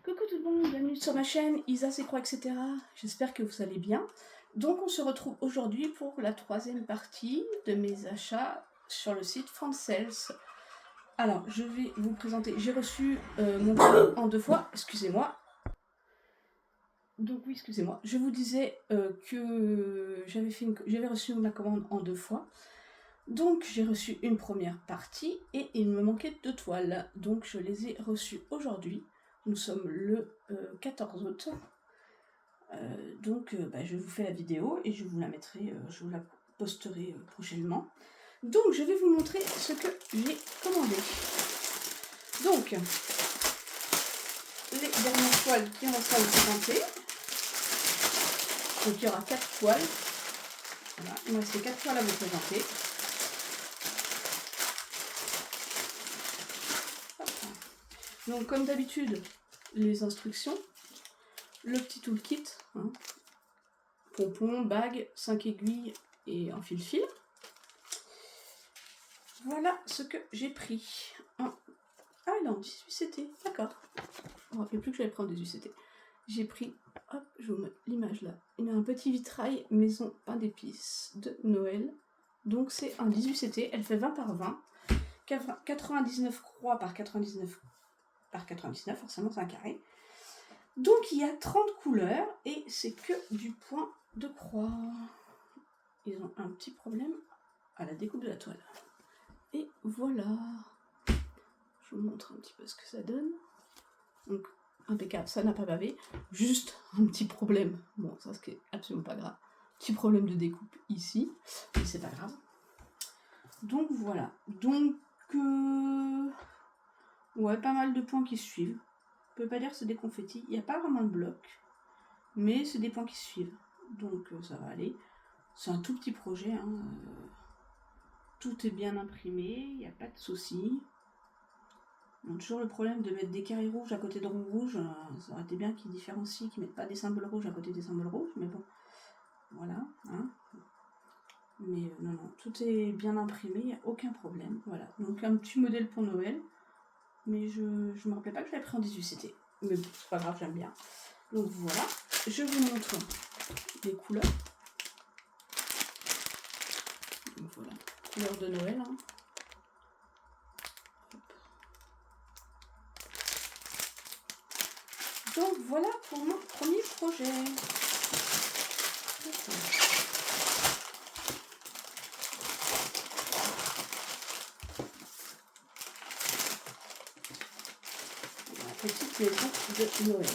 Coucou tout le monde, bienvenue sur ma chaîne Isa c'est quoi etc. J'espère que vous allez bien. Donc on se retrouve aujourd'hui pour la troisième partie de mes achats sur le site Fansales. Alors je vais vous présenter, j'ai reçu mon colis en 2 fois, excusez-moi. Donc oui, excusez-moi, je vous disais que j'avais reçu ma commande en 2 fois. Donc j'ai reçu une première partie et il me manquait 2 toiles. Donc je les ai reçues aujourd'hui. Nous sommes le 14 août. Je vous fais la vidéo et je vous la mettrai, je vous la posterai prochainement. Donc je vais vous montrer ce que j'ai commandé. Donc les dernières toiles qui restent à vous présenter. Donc il y aura 4 toiles. Voilà, il me reste 4 toiles à vous présenter. Donc comme d'habitude, les instructions, le petit toolkit, hein, pompon, bague, 5 aiguilles et un fil-fil. Voilà ce que j'ai pris. Ah non, 18CT, d'accord. Je ne me rappelais plus que j'avais pris en 18CT. J'ai pris, hop, je vous mets l'image là. Il y a un petit vitrail maison pain d'épices de Noël. Donc c'est un 18CT, elle fait 20 par 20. 99 croix par 99 par 99, forcément c'est un carré. Donc il y a 30 couleurs et c'est que du point de croix. Ils ont un petit problème à la découpe de la toile. Et voilà. Je vous montre un petit peu ce que ça donne. Donc impeccable, ça n'a pas bavé. Juste un petit problème. Bon, ça ce qui est absolument pas grave. Petit problème de découpe ici, mais c'est pas grave. Donc voilà. Donc ouais, pas mal de points qui suivent. Je peux pas dire que c'est des confettis. Il n'y a pas vraiment de bloc, mais c'est des points qui suivent. Donc ça va aller. C'est un tout petit projet. Hein. Tout est bien imprimé, il n'y a pas de souci. On a toujours le problème de mettre des carrés rouges à côté de ronds rouges. Ça aurait été bien qu'ils différencient, qu'ils ne mettent pas des symboles rouges à côté des symboles rouges. Mais bon, voilà. Hein. Mais non, tout est bien imprimé, il n'y a aucun problème. Voilà. Donc un petit modèle pour Noël. Mais je ne me rappelais pas que je l'avais pris en 18CT. Mais bon, c'est pas grave, j'aime bien. Donc voilà. Je vous montre les couleurs. Donc voilà. Couleurs de Noël. Hein. Donc voilà pour mon premier projet. La petite maison de Noël.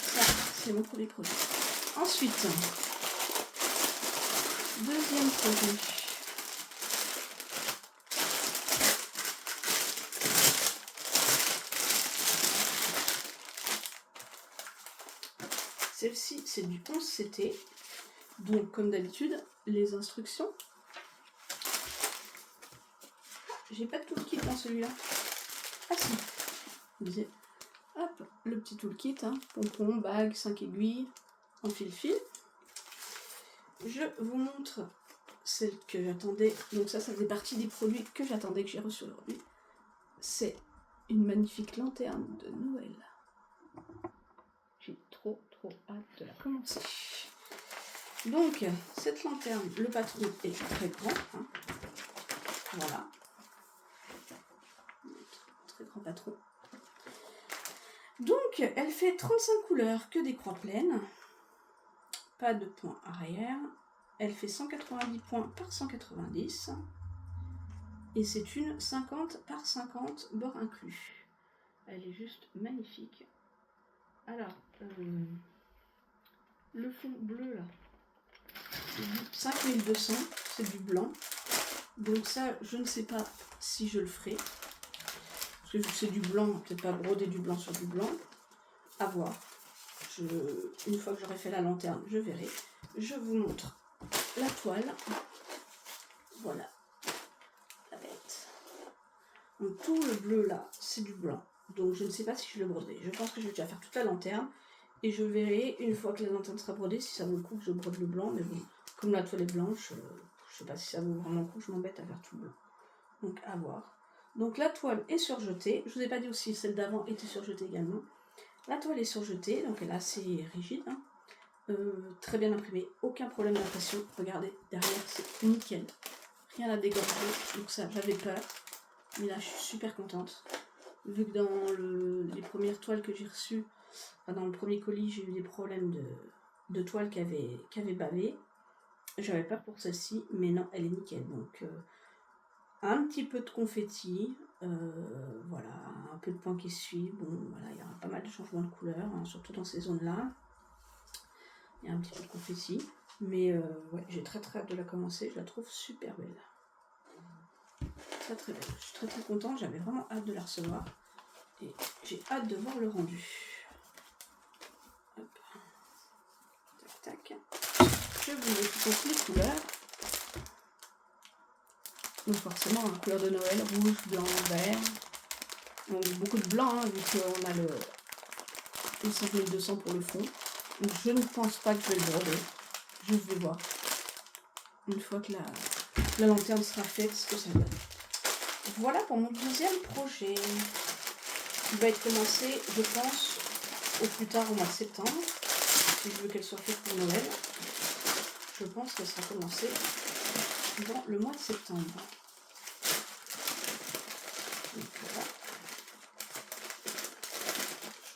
Ça, c'est mon premier projet. Ensuite, deuxième projet. Celle-ci, c'est du 11CT. Donc, comme d'habitude, les instructions. J'ai pas de toolkit dans celui-là. Ah si. Vous disiez, hop, le petit toolkit, hein, pompon, bague, 5 aiguilles, en fil-fil. Je vous montre celle que j'attendais. Donc ça faisait partie des produits que j'attendais, que j'ai reçu aujourd'hui. C'est une magnifique lanterne de Noël. J'ai trop hâte de la commencer. Donc, cette lanterne, le patron est très grand. Hein. Voilà. Très grand patron. Donc, elle fait 35 couleurs, que des croix pleines. Pas de points arrière. Elle fait 190 points par 190. Et c'est une 50 par 50 bord inclus. Elle est juste magnifique. Alors, le fond bleu là, c'est du 5200, c'est du blanc. Donc ça, je ne sais pas si je le ferai. Parce que vu que c'est du blanc, peut-être pas broder du blanc sur du blanc. À voir. Une fois que j'aurai fait la lanterne, je verrai. Je vous montre la toile. Voilà. La bête. Donc tout le bleu là, c'est du blanc. Donc je ne sais pas si je le broderai. Je pense que je vais déjà faire toute la lanterne. Et je verrai, une fois que la lanterne sera brodée, si ça vaut le coup que je brode le blanc. Mais bon, comme la toile est blanche, je ne sais pas si ça vaut vraiment le coup, je m'embête à faire tout blanc. Donc à voir. Donc la toile est surjetée. Je vous ai pas dit aussi, celle d'avant était surjetée également. La toile est surjetée, donc elle est assez rigide. Hein. Très bien imprimée, aucun problème d'impression. Regardez, derrière c'est nickel. Rien à dégorger, donc ça j'avais peur. Mais là je suis super contente. Vu que dans les premières toiles que j'ai reçues, enfin, dans le premier colis, j'ai eu des problèmes de toile qui avaient bavé. J'avais peur pour celle-ci, mais non, elle est nickel. Donc un petit peu de confetti, voilà, un peu de point qui suit. Bon, voilà, il y a pas mal de changements de couleur, hein, surtout dans ces zones-là. Il y a un petit peu de confetti, mais ouais, j'ai très hâte de la commencer. Je la trouve super belle. Très très belle. Je suis très très contente. J'avais vraiment hâte de la recevoir. Et j'ai hâte de voir le rendu. Hop. Tac, tac. Je vous mets tout les couleurs. Donc forcément, la couleur de Noël, rouge, blanc, vert. Donc beaucoup de blanc, hein, vu qu'on a le 5200 pour le fond. Donc je ne pense pas que je vais le broder. Je vais voir. Une fois que la lanterne sera faite, ce que ça donne. Voilà pour mon deuxième projet. Il va être commencé, je pense, au plus tard au mois de septembre. Si je veux qu'elle soit faite pour Noël. Je pense qu'elle sera commencée dans le mois de septembre. Donc voilà.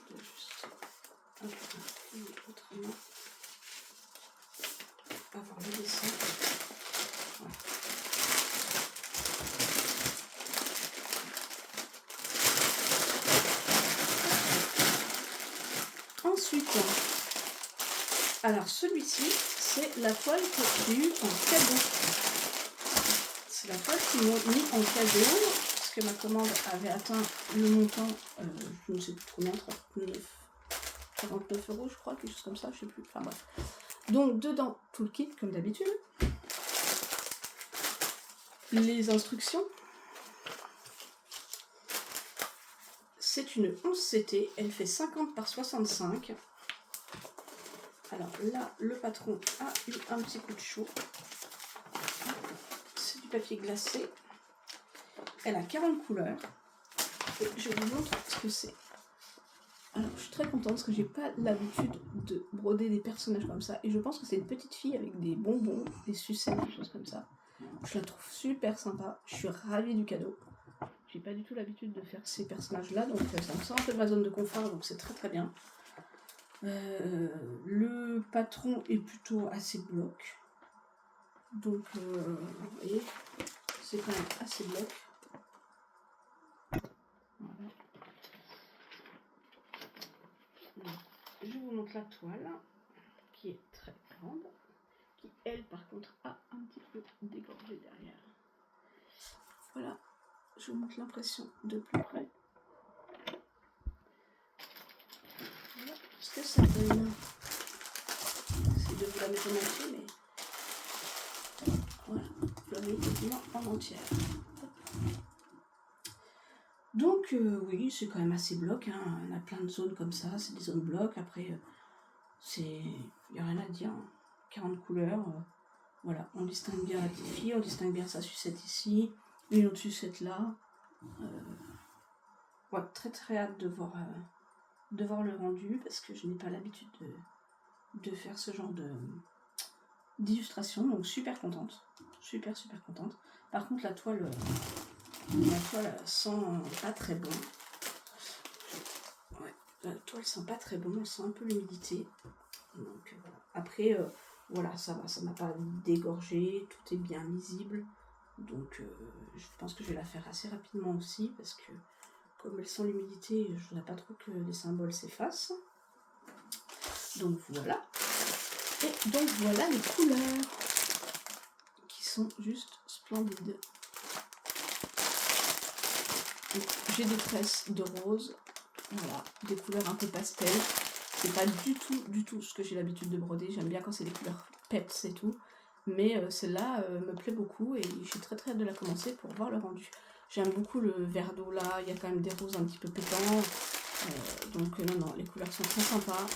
Je dois juste imprimer autrement. Avoir le dessin. Voilà. Ensuite, alors celui-ci, c'est la toile que j'ai eue en cadeau. C'est la toile qu'ils m'ont mis en cadeau, parce que ma commande avait atteint le montant, je ne sais plus combien, 49 € je crois, quelque chose comme ça, je sais plus, enfin bref. Donc dedans, tout le kit, comme d'habitude. Les instructions. C'est une 11 CT, elle fait 50 par 65. Alors là, le patron a eu un petit coup de chaud. C'est du papier glacé. Elle a 40 couleurs. Et je vous montre ce que c'est. Alors, je suis très contente parce que j'ai pas l'habitude de broder des personnages comme ça. Et je pense que c'est une petite fille avec des bonbons, des sucettes, des choses comme ça. Je la trouve super sympa. Je suis ravie du cadeau. J'ai pas du tout l'habitude de faire ces personnages-là. Donc, ça me sort un peu de ma zone de confort. Donc, c'est très très bien. Le patron est plutôt assez bloc. Donc, vous voyez, c'est quand même assez bloc. Voilà. Je vous montre la toile, qui est très grande, qui elle par contre a un petit peu dégorgé derrière. Voilà, je vous montre l'impression de plus près. Voilà ce que ça donne. C'est de vous la mettre en entier, mais voilà, vous la mettez quasiment en entière. Donc oui, c'est quand même assez bloc, hein. On a plein de zones comme ça, c'est des zones blocs. Après, il n'y a rien à dire, hein. 40 couleurs, voilà, on distingue bien la petite fille, on distingue bien sa sucette ici, une autre sucette là. Ouais, très très hâte de voir le rendu, parce que je n'ai pas l'habitude de faire ce genre d'illustration, donc super contente, super contente. Par contre la toile sent pas très bon. Ouais, la toile sent pas très bon, elle sent un peu l'humidité. Donc voilà. Après, voilà, ça va, ça m'a pas dégorgé, tout est bien lisible. Donc je pense que je vais la faire assez rapidement aussi, parce que comme elle sent l'humidité, je voudrais pas trop que les symboles s'effacent. Donc voilà. Et donc voilà les couleurs, qui sont juste splendides. J'ai des tresses de rose, voilà, des couleurs un peu pastel. C'est pas du tout ce que j'ai l'habitude de broder. J'aime bien quand c'est des couleurs peps et tout. Mais celle-là me plaît beaucoup et j'ai très très hâte de la commencer pour voir le rendu. J'aime beaucoup le vert d'eau là, il y a quand même des roses un petit peu pétants. Donc non, les couleurs sont très sympas.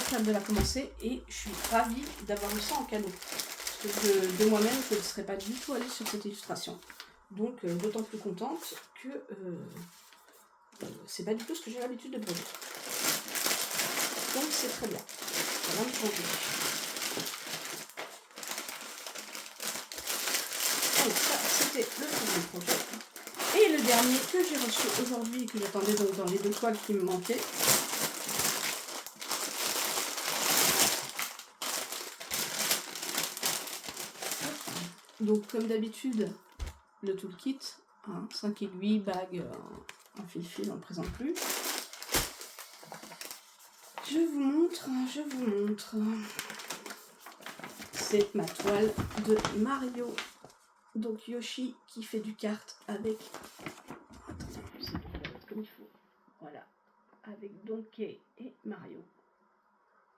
Très hâte de la commencer et je suis ravie d'avoir eu ça en cadeau. Parce que de moi-même, je ne serais pas du tout allée sur cette illustration. Donc d'autant plus contente que c'est pas du tout ce que j'ai l'habitude de broder. Donc c'est très bien. Ça va me changer. Donc ça, c'était le premier projet. Et le dernier que j'ai reçu aujourd'hui et que j'attendais donc dans les 2 toiles qui me manquaient. Donc comme d'habitude, le toolkit, hein, 5 aiguilles, bague, un fil-fil, on ne le présente plus. Je vous montre. C'est ma toile de Mario. Donc Yoshi qui fait du kart avec... Attendez, c'est bon, je vais mettre comme il faut. Voilà, avec Donkey et Mario.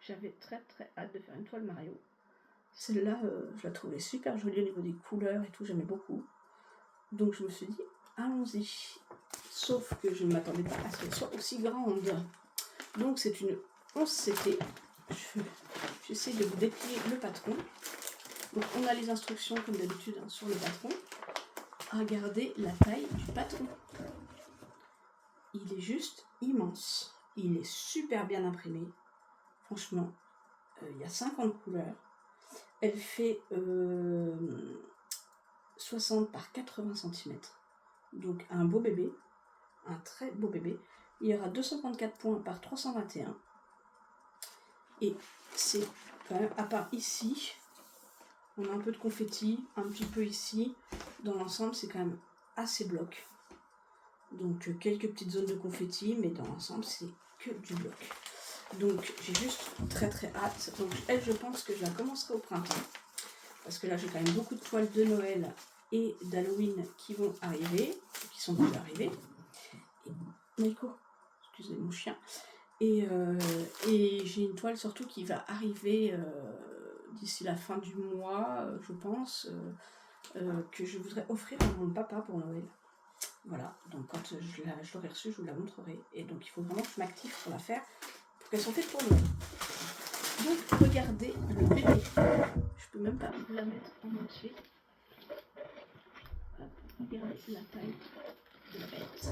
J'avais très hâte de faire une toile Mario. Celle-là, je la trouvais super jolie au niveau des couleurs et tout, j'aimais beaucoup. Donc je me suis dit, allons-y. Sauf que je ne m'attendais pas à ce qu'elle soit aussi grande. Donc c'est une 11CT. J'essaie de vous déplier le patron. Donc on a les instructions comme d'habitude hein, sur le patron. Regardez la taille du patron. Il est juste immense. Il est super bien imprimé. Franchement, il y a 50 couleurs. Elle fait 60 par 80 cm. Donc un beau bébé. Un très beau bébé. Il y aura 234 points par 321. Et c'est quand même, à part ici, on a un peu de confetti, un petit peu ici. Dans l'ensemble, c'est quand même assez bloc. Donc quelques petites zones de confetti, mais dans l'ensemble, c'est que du bloc. Donc j'ai juste très hâte. Donc elle, je pense que je la commencerai au printemps. Parce que là, j'ai quand même beaucoup de toiles de Noël et d'Halloween qui vont arriver, qui sont déjà arrivées. Et Nico, excusez mon chien. Et j'ai une toile surtout qui va arriver d'ici la fin du mois, je pense, que je voudrais offrir à mon papa pour Noël. Voilà, donc quand je l'aurai reçue, je vous la montrerai. Et donc il faut vraiment que je m'active pour la faire, pour qu'elle soit faite pour Noël. Donc regardez le bébé. Je peux même pas la mettre en entier. Regardez la taille de la bête.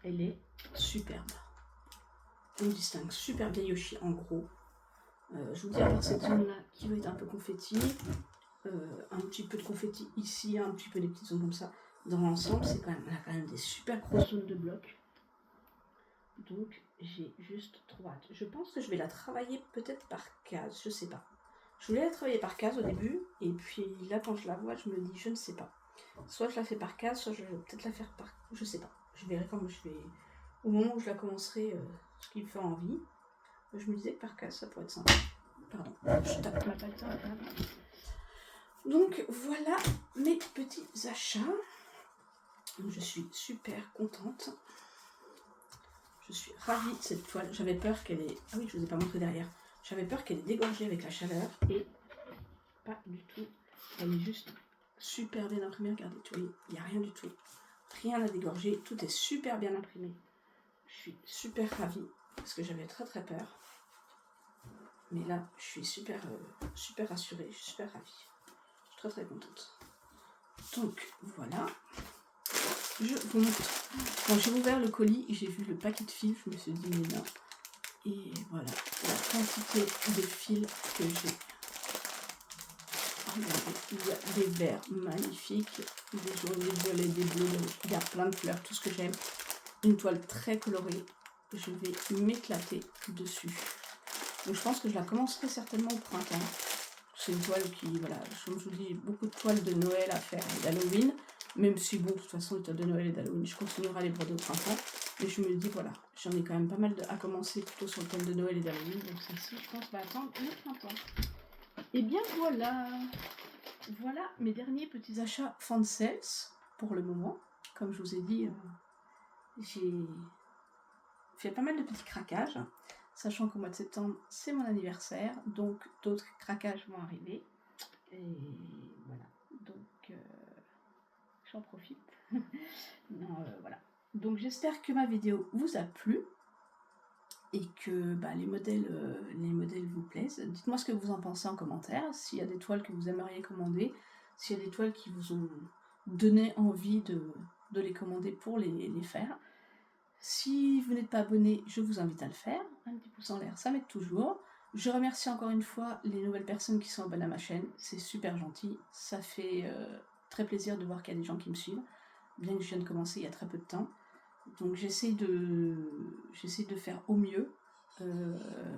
Elle est superbe. On distingue super bien Yoshi en gros. Je vous dis à part cette zone là qui va être un peu confetti, un petit peu de confetti ici, un petit peu des petites zones comme ça. Dans l'ensemble, c'est quand même, on a quand même des super grosses zones de blocs. Donc j'ai juste trop hâte. Je pense que je vais la travailler peut-être par case, je sais pas. Je voulais la travailler par case au début, et puis là quand je la vois, je me dis je ne sais pas. Soit je la fais par case, soit je vais peut-être la faire par... Je sais pas. Je verrai quand je vais... Au moment où je la commencerai, ce qui me fait envie. Je me disais que par case, ça pourrait être sympa. Pardon, je tape ma palette à la table. Donc voilà mes petits achats. Je suis super contente. Je suis ravie de cette toile. J'avais peur qu'elle ait... Ah oui, je ne vous ai pas montré derrière. J'avais peur qu'elle ait dégorgé avec la chaleur. Et pas du tout. Elle est juste super bien imprimée. Regardez, tu vois, il n'y a rien du tout. Rien à dégorger. Tout est super bien imprimé. Je suis super ravie. Parce que j'avais très peur. Mais là, je suis super rassurée. Je suis super ravie. Je suis très contente. Donc, voilà. Je vous montre. Quand j'ai ouvert le colis, j'ai vu le paquet de fils, je me suis dit mais non. Et voilà, la quantité de fils que j'ai. Regardez, il y a des verts magnifiques, des jaunes, des violets, des bleus, il y a plein de couleurs, tout ce que j'aime. Une toile très colorée, je vais m'éclater dessus. Donc je pense que je la commencerai certainement au printemps. C'est une toile qui, voilà, comme je vous dis, beaucoup de toiles de Noël à faire et d'Halloween. Même si, bon, de toute façon, les toiles de Noël et d'Halloween, je continuerai à les broder au printemps. Mais je me dis, voilà, j'en ai quand même pas mal à commencer plutôt sur le thème de Noël et d'Halloween. Donc celle-ci, je pense, va attendre le printemps. Et bien voilà. Voilà mes derniers petits achats fan sales pour le moment. Comme je vous ai dit, j'ai fait pas mal de petits craquages. Sachant qu'au mois de septembre, c'est mon anniversaire. Donc d'autres craquages vont arriver. Et voilà. Donc... j'en profite. Non, voilà. Donc j'espère que ma vidéo vous a plu et que les modèles vous plaisent. Dites-moi ce que vous en pensez en commentaire. S'il y a des toiles que vous aimeriez commander, s'il y a des toiles qui vous ont donné envie de les commander pour les faire. Si vous n'êtes pas abonné, je vous invite à le faire. Un petit pouce en l'air, ça m'aide toujours. Je remercie encore une fois les nouvelles personnes qui sont abonnées à ma chaîne. C'est super gentil. Ça fait très plaisir de voir qu'il y a des gens qui me suivent. Bien que je vienne de commencer il y a très peu de temps. Donc j'essaie de faire au mieux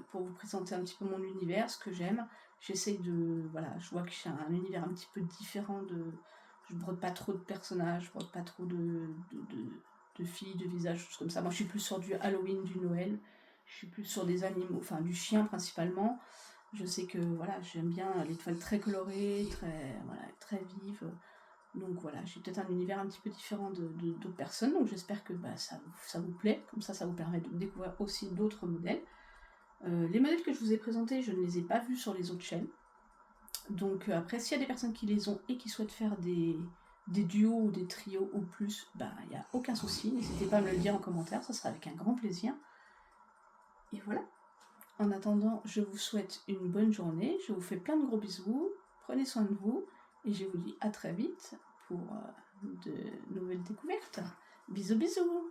pour vous présenter un petit peu mon univers, ce que j'aime. J'essaie de... Voilà, je vois que j'ai un univers un petit peu différent de... Je brode pas trop de personnages, je brode pas trop de filles, de visages, choses comme ça. Moi je suis plus sur du Halloween, du Noël. Je suis plus sur des animaux, enfin du chien principalement. Je sais que voilà, j'aime bien les toiles très colorées, très vives. Donc voilà, j'ai peut-être un univers un petit peu différent d'autres personnes, donc j'espère que ça vous plaît, comme ça vous permet de découvrir aussi d'autres modèles. Les modèles que je vous ai présentés, je ne les ai pas vus sur les autres chaînes. Donc après, s'il y a des personnes qui les ont et qui souhaitent faire des duos ou des trios ou plus, il n'y a aucun souci, n'hésitez pas à me le dire en commentaire, ça sera avec un grand plaisir. Et voilà. En attendant, je vous souhaite une bonne journée, je vous fais plein de gros bisous, prenez soin de vous, et je vous dis à très vite pour de nouvelles découvertes. Bisous bisous.